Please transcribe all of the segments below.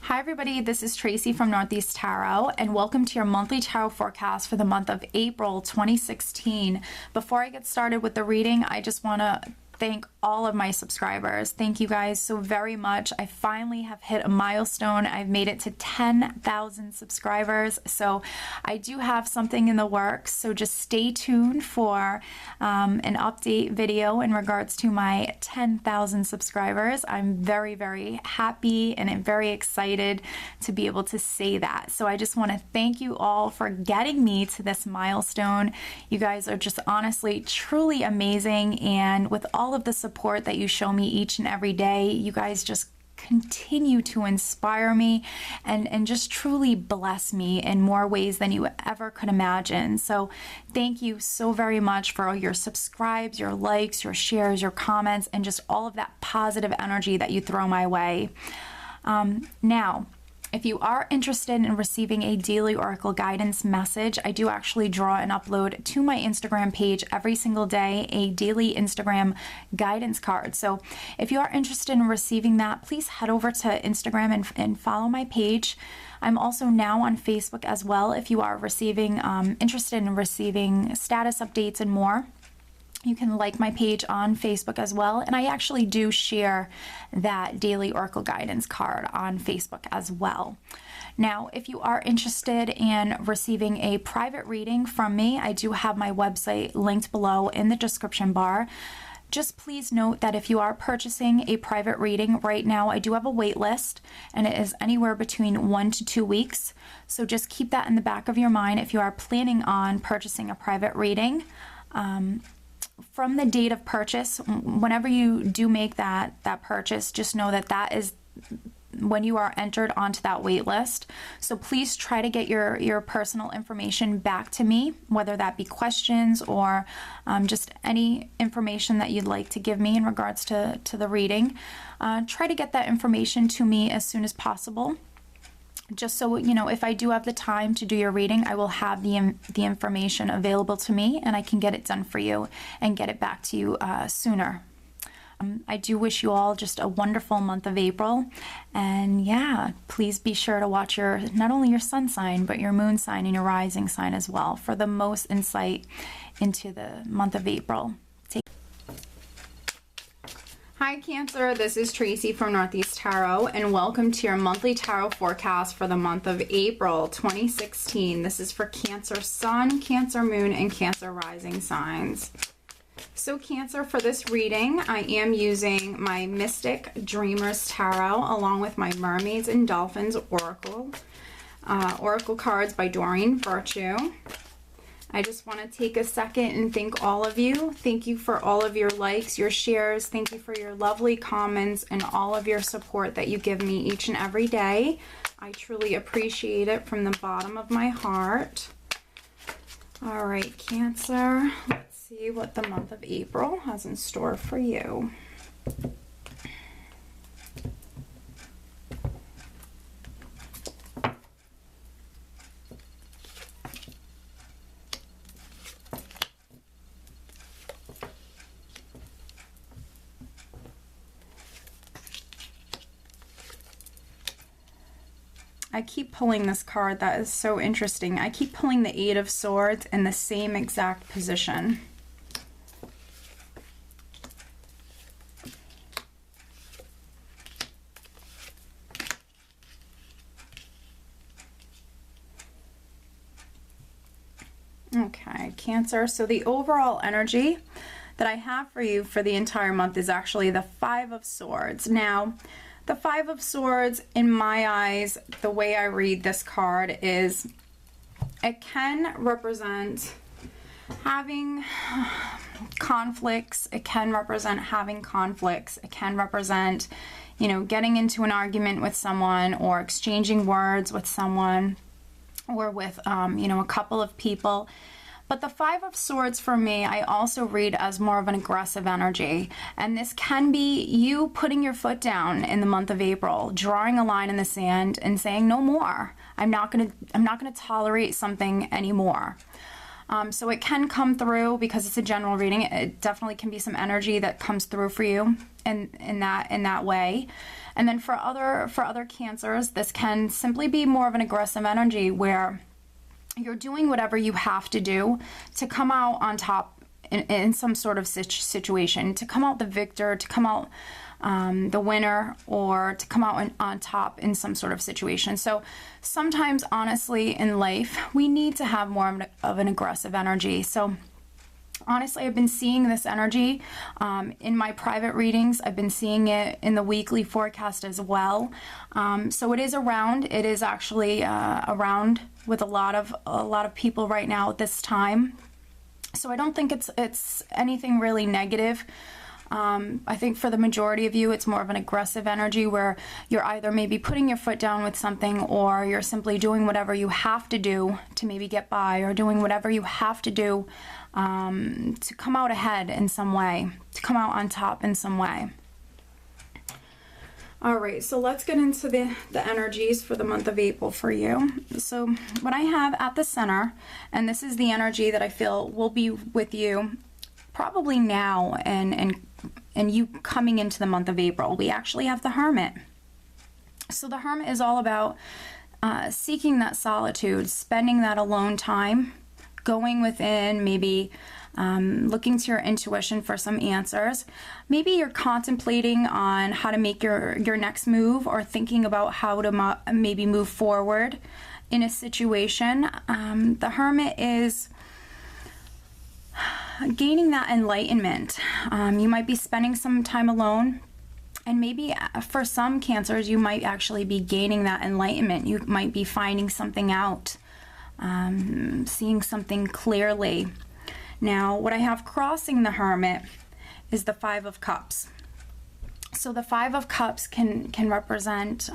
Hi everybody, this is Tracy from Northeast Tarot and welcome to your monthly tarot forecast for the month of April 2016. Before I get started with the reading, I just want to thank all of my subscribers. Thank you guys so very much. I finally have hit a milestone. I've made it to 10,000 subscribers. So I do have something in the works. So just stay tuned for an update video in regards to my 10,000 subscribers. I'm very, very happy and I'm very excited to be able to say that. So I just want to thank you all for getting me to this milestone. You guys are just honestly, truly amazing. And with all of the support that you show me each and every day, you guys just continue to inspire me and just truly bless me in more ways than you ever could imagine. So thank you so very much for all your subscribes, your likes, your shares, your comments, and just all of that positive energy that you throw my way. Now, if you are interested in receiving a daily oracle guidance message, I do actually draw and upload to my Instagram page every single day a daily Instagram guidance card. So if you are interested in receiving that, please head over to Instagram and follow my page. I'm also now on Facebook as well if you are interested in receiving status updates and more. You can like my page on Facebook as well, and I actually do share that daily oracle guidance card on Facebook as well. Now, if you are interested in receiving a private reading from me, I do have my website linked below in the description bar. Just please note that if you are purchasing a private reading right now, I do have a wait list, and it is anywhere between 1 to 2 weeks. So just keep that in the back of your mind if you are planning on purchasing a private reading. From the date of purchase, whenever you do make that purchase, just know that that is when you are entered onto that wait list. So please try to get your personal information back to me, whether that be questions or just any information that you'd like to give me in regards to the reading. Try to get that information to me as soon as possible. Just so you know, if I do have the time to do your reading, I will have the information available to me and I can get it done for you and get it back to you sooner. I do wish you all just a wonderful month of April, and yeah, please be sure to watch not only your sun sign but your moon sign and your rising sign as well for the most insight into the month of April. Hi Cancer, this is Tracy from Northeast Tarot and welcome to your monthly tarot forecast for the month of April 2016. This is for Cancer Sun, Cancer Moon, and Cancer Rising signs. So Cancer, for this reading, I am using my Mystic Dreamers Tarot along with my Mermaids and Dolphins Oracle cards by Doreen Virtue. I just want to take a second and thank all of you. Thank you for all of your likes, your shares. Thank you for your lovely comments and all of your support that you give me each and every day. I truly appreciate it from the bottom of my heart. All right, Cancer, let's see what the month of April has in store for you. I keep pulling this card that is so interesting. I keep pulling the Eight of Swords in the same exact position. Okay, Cancer. So the overall energy that I have for you for the entire month is actually the Five of Swords. Now, the Five of Swords, in my eyes, the way I read this card is it can represent having conflicts. It can represent having conflicts. It can represent, you know, getting into an argument with someone or exchanging words with someone or with, you know, a couple of people. But the Five of Swords for me, I also read as more of an aggressive energy. And this can be you putting your foot down in the month of April, drawing a line in the sand and saying, no more. I'm not gonna tolerate something anymore. So it can come through because it's a general reading. It definitely can be some energy that comes through for you in that way. And then for other cancers, this can simply be more of an aggressive energy where you're doing whatever you have to do to come out on top in some sort of situation, to come out the victor, to come out the winner, or to come out on top in some sort of situation. So sometimes, honestly, in life, we need to have more of an aggressive energy. So honestly, I've been seeing this energy in my private readings. I've been seeing it in the weekly forecast as well. So it is around. It is actually around with a lot of people right now at this time. So I don't think it's anything really negative. I think for the majority of you, it's more of an aggressive energy where you're either maybe putting your foot down with something, or you're simply doing whatever you have to do to maybe get by, or doing whatever you have to do to come out ahead in some way, to come out on top in some way. All right, so let's get into the energies for the month of April for you. So what I have at the center, and this is the energy that I feel will be with you probably now and you coming into the month of April, we actually have the Hermit. So the Hermit is all about seeking that solitude, spending that alone time, going within, maybe looking to your intuition for some answers. Maybe you're contemplating on how to make your next move, or thinking about how to maybe move forward in a situation. The Hermit is gaining that enlightenment. You might be spending some time alone, and maybe for some cancers, you might actually be gaining that enlightenment. You might be finding something out, seeing something clearly. Now, what I have crossing the Hermit is the Five of Cups. So the Five of Cups can represent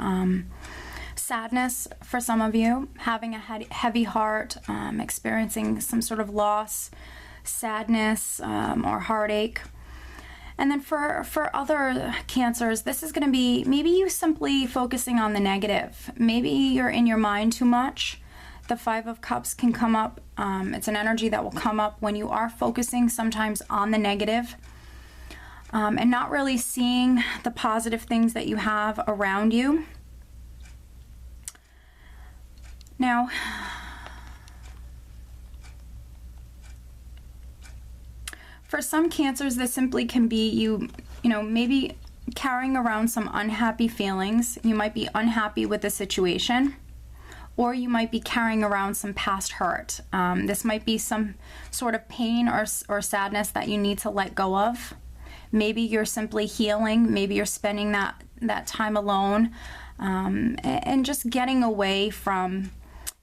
sadness for some of you, having a heavy heart, experiencing some sort of loss, sadness, or heartache. And then for other cancers, this is going to be maybe you simply focusing on the negative. Maybe you're in your mind too much. The Five of Cups can come up. It's an energy that will come up when you are focusing sometimes on the negative, and not really seeing the positive things that you have around you. Now, for some cancers, this simply can be you know, maybe carrying around some unhappy feelings. You might be unhappy with the situation, or you might be carrying around some past hurt. This might be some sort of pain or sadness that you need to let go of. Maybe you're simply healing. Maybe you're spending that time alone, and just getting away from,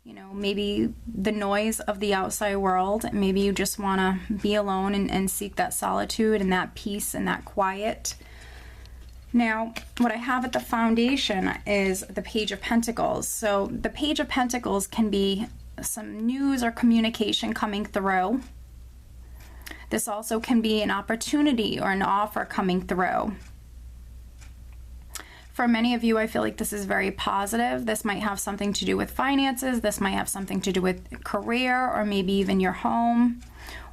you know, maybe the noise of the outside world. Maybe you just want to be alone and seek that solitude and that peace and that quiet. Now, what I have at the foundation is the Page of Pentacles. So the Page of Pentacles can be some news or communication coming through. This also can be an opportunity or an offer coming through. For many of you, I feel like this is very positive. This might have something to do with finances. This might have something to do with career, or maybe even your home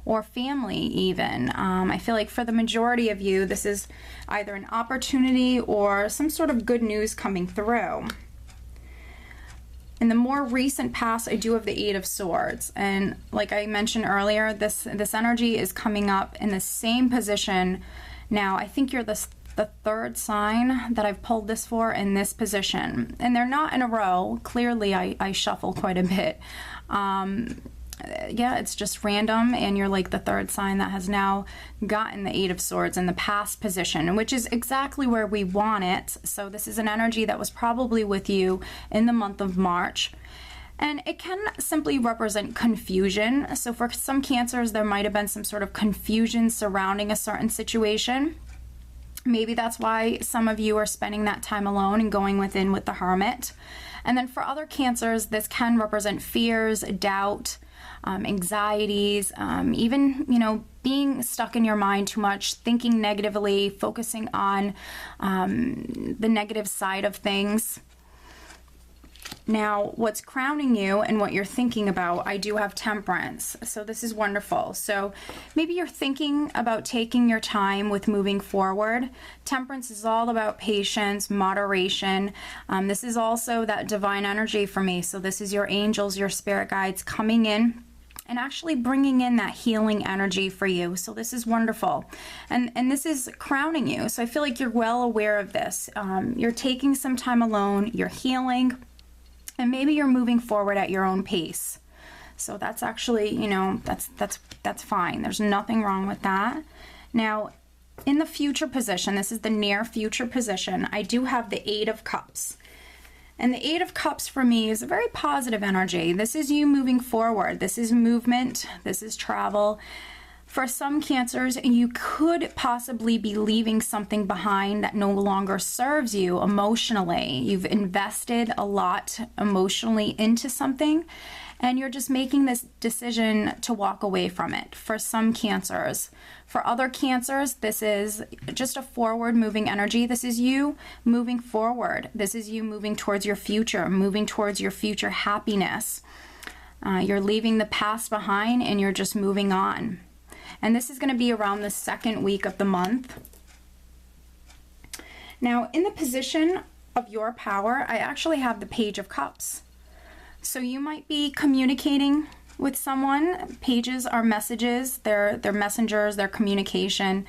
or family even. I feel like for the majority of you, this is either an opportunity or some sort of good news coming through. In the more recent past, I do have the Eight of Swords. And like I mentioned earlier, this energy is coming up in the same position. Now, I think you're the third sign that I've pulled this for in this position. And they're not in a row. Clearly, I shuffle quite a bit. Yeah, it's just random, and you're like the third sign that has now gotten the Eight of Swords in the past position, which is exactly where we want it. So this is an energy that was probably with you in the month of March. And it can simply represent confusion. So for some cancers, there might have been some sort of confusion surrounding a certain situation. Maybe that's why some of you are spending that time alone and going within with the Hermit. And then for other cancers, this can represent fears, doubt, anxieties, even, you know, being stuck in your mind too much, thinking negatively, focusing on the negative side of things. Now, what's crowning you and what you're thinking about, I do have Temperance. So this is wonderful. So maybe you're thinking about taking your time with moving forward. Temperance is all about patience, moderation. This is also that divine energy for me. So this is your angels, your spirit guides coming in and actually bringing in that healing energy for you. So this is wonderful. And this is crowning you. So I feel like you're well aware of this. You're taking some time alone, you're healing, and maybe you're moving forward at your own pace. So that's actually, you know, that's fine. There's nothing wrong with that. Now, in the future position, this is the near future position, I do have the Eight of Cups. And the Eight of Cups for me is a very positive energy. This is you moving forward. This is movement. This is travel. For some Cancers, you could possibly be leaving something behind that no longer serves you emotionally. You've invested a lot emotionally into something, and you're just making this decision to walk away from it. For some Cancers. For other Cancers, this is just a forward moving energy. This is you moving forward. This is you moving towards your future, moving towards your future happiness. You're leaving the past behind and you're just moving on. And this is going to be around the second week of the month. Now, in the position of your power, I actually have the Page of Cups. So you might be communicating with someone. Pages are messages, they're messengers, they're communication,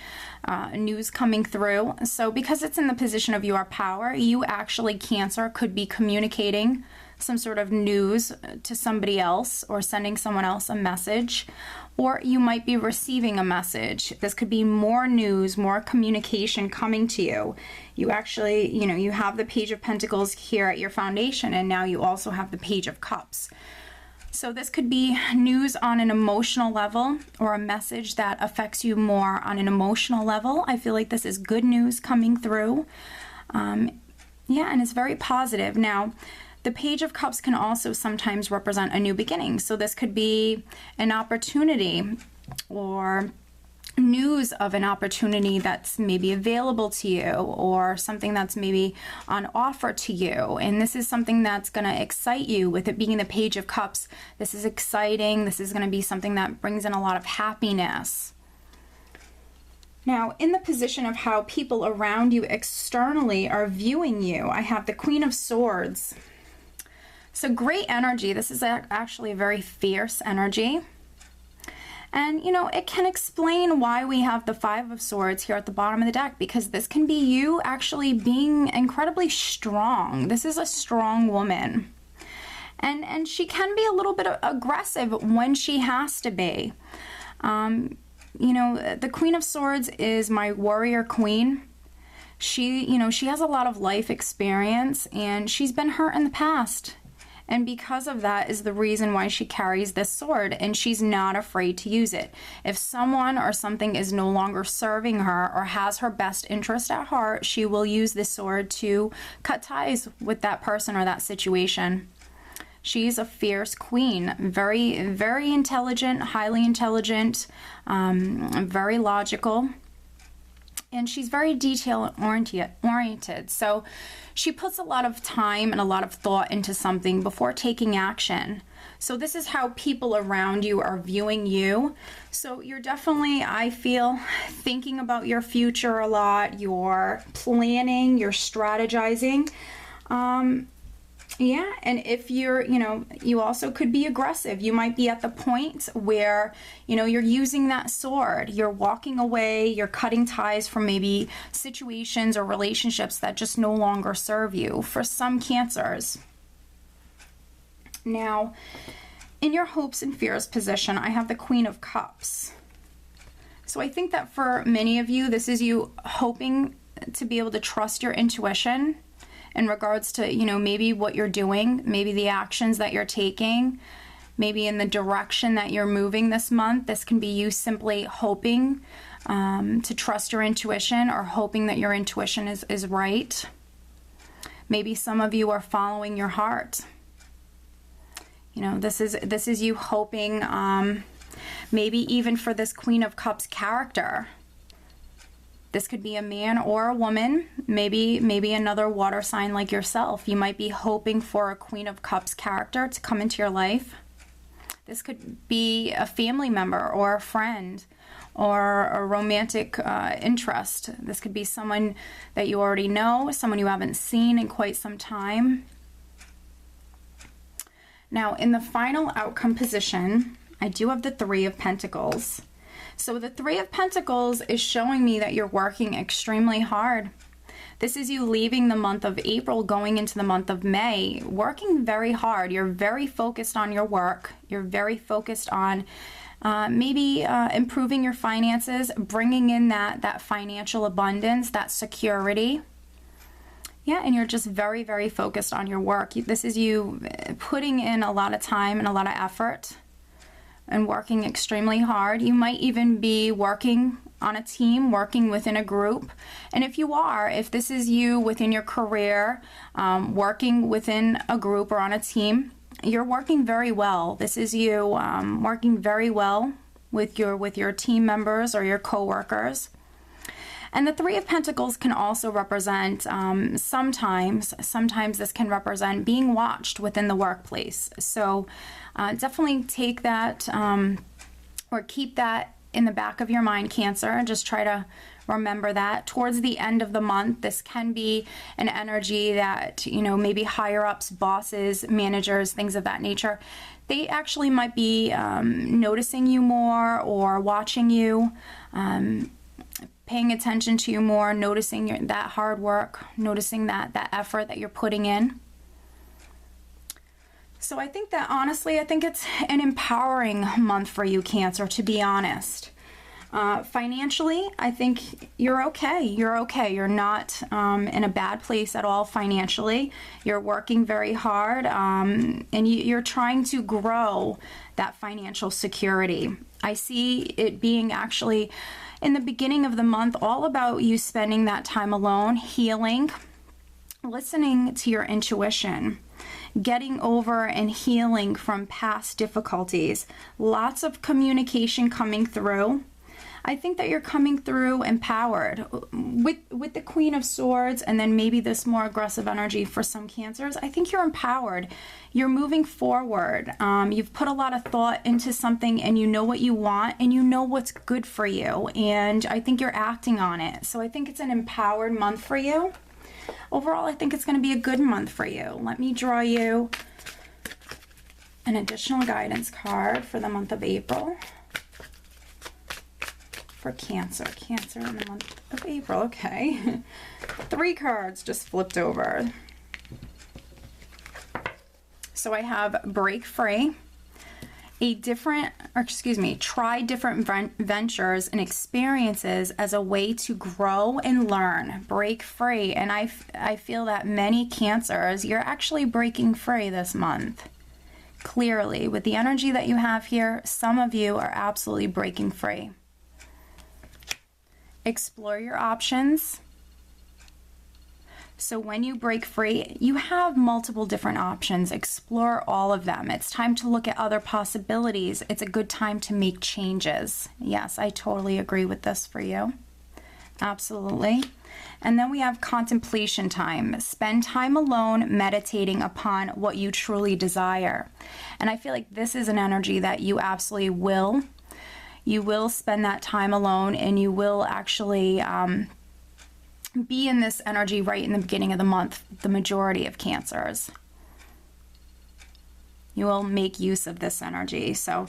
news coming through. So because it's in the position of your power, you actually, Cancer, could be communicating some sort of news to somebody else or sending someone else a message, or you might be receiving a message. This could be more news, more communication coming to you. You actually, you know, you have the Page of Pentacles here at your foundation, and now you also have the Page of Cups. So this could be news on an emotional level or a message that affects you more on an emotional level. I feel like this is good news coming through. Yeah, and it's very positive. Now, the Page of Cups can also sometimes represent a new beginning. So this could be an opportunity or news of an opportunity that's maybe available to you, or something that's maybe on offer to you. And this is something that's going to excite you. With it being the Page of Cups, this is exciting. This is going to be something that brings in a lot of happiness. Now, in the position of how people around you externally are viewing you, I have the Queen of Swords. So great energy. This is actually a very fierce energy. And, you know, it can explain why we have the Five of Swords here at the bottom of the deck, because this can be you actually being incredibly strong. This is a strong woman. And she can be a little bit aggressive when she has to be. You know, the Queen of Swords is my warrior queen. She, you know, she has a lot of life experience, and she's been hurt in the past. And because of that is the reason why she carries this sword, and she's not afraid to use it. If someone or something is no longer serving her or has her best interest at heart, she will use this sword to cut ties with that person or that situation. She's a fierce queen, very, very intelligent, highly intelligent, very logical. And she's very detail oriented. So she puts a lot of time and a lot of thought into something before taking action. So this is how people around you are viewing you. So you're definitely, I feel, thinking about your future a lot. You're planning, you're strategizing. Yeah, and if you're, you know, you also could be aggressive. You might be at the point where, you know, you're using that sword. You're walking away, you're cutting ties from maybe situations or relationships that just no longer serve you. For some Cancers. Now, in your hopes and fears position, I have the Queen of Cups. So I think that for many of you, this is you hoping to be able to trust your intuition in regards to, you know, maybe what you're doing, maybe the actions that you're taking, maybe in the direction that you're moving this month. This can be you simply hoping to trust your intuition, or hoping that your intuition is right. Maybe some of you are following your heart. You know, this is you hoping, maybe even for this Queen of Cups character. This could be a man or a woman, maybe another water sign like yourself. You might be hoping for a Queen of Cups character to come into your life. This could be a family member or a friend or a romantic interest. This could be someone that you already know, someone you haven't seen in quite some time. Now, in the final outcome position, I do have the Three of Pentacles. So the Three of Pentacles is showing me that you're working extremely hard. This is you leaving the month of April, going into the month of May, working very hard. You're very focused on your work. You're very focused on maybe improving your finances, bringing in that financial abundance, that security. Yeah, and you're just very, very focused on your work. This is you putting in a lot of time and a lot of effort and working extremely hard. You might even be working on a team, working within a group. And if this is you within your career, working within a group or on a team, you're working very well. This is you working very well with your team members or your co-workers. And the Three of Pentacles can also represent, sometimes this can represent being watched within the workplace. So definitely take that or keep that in the back of your mind, Cancer, and just try to remember that. Towards the end of the month, this can be an energy that, maybe higher ups, bosses, managers, things of that nature, they actually might be noticing you more or watching you, paying attention to you more, noticing that hard work, noticing that effort that you're putting in. So I think that honestly, I think it's an empowering month for you, Cancer, to be honest. Financially, I think you're okay. You're okay. You're not in a bad place at all financially. You're working very hard and you're trying to grow that financial security. I see it being actually in the beginning of the month all about you spending that time alone, healing, listening to your intuition, getting over and healing from past difficulties. Lots of communication coming through. I think that you're coming through empowered with the Queen of Swords, and then maybe this more aggressive energy for some Cancers. I think you're empowered. You're moving forward. You've put a lot of thought into something, and you know what you want, and you know what's good for you, and I think you're acting on it. So I think it's an empowered month for you. Overall, I think it's going to be a good month for you. Let me draw you an additional guidance card for the month of April. For Cancer in the month of April. Okay. 3 cards just flipped over. So I have break free, try different ventures and experiences as a way to grow and learn. Break free. And I feel that many Cancers, you're actually breaking free this month. Clearly, with the energy that you have here, some of you are absolutely breaking free. Explore your options. So when you break free, you have multiple different options. Explore all of them. It's time to look at other possibilities. It's a good time to make changes. Yes, I totally agree with this for you. Absolutely. And then we have contemplation time. Spend time alone meditating upon what you truly desire. And I feel like this is an energy that you absolutely will. You will spend that time alone, and you will actually be in this energy right in the beginning of the month, the majority of Cancers. You will make use of this energy. So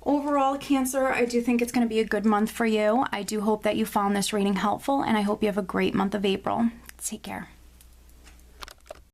overall, Cancer, I do think it's going to be a good month for you. I do hope that you found this reading helpful, and I hope you have a great month of April. Take care.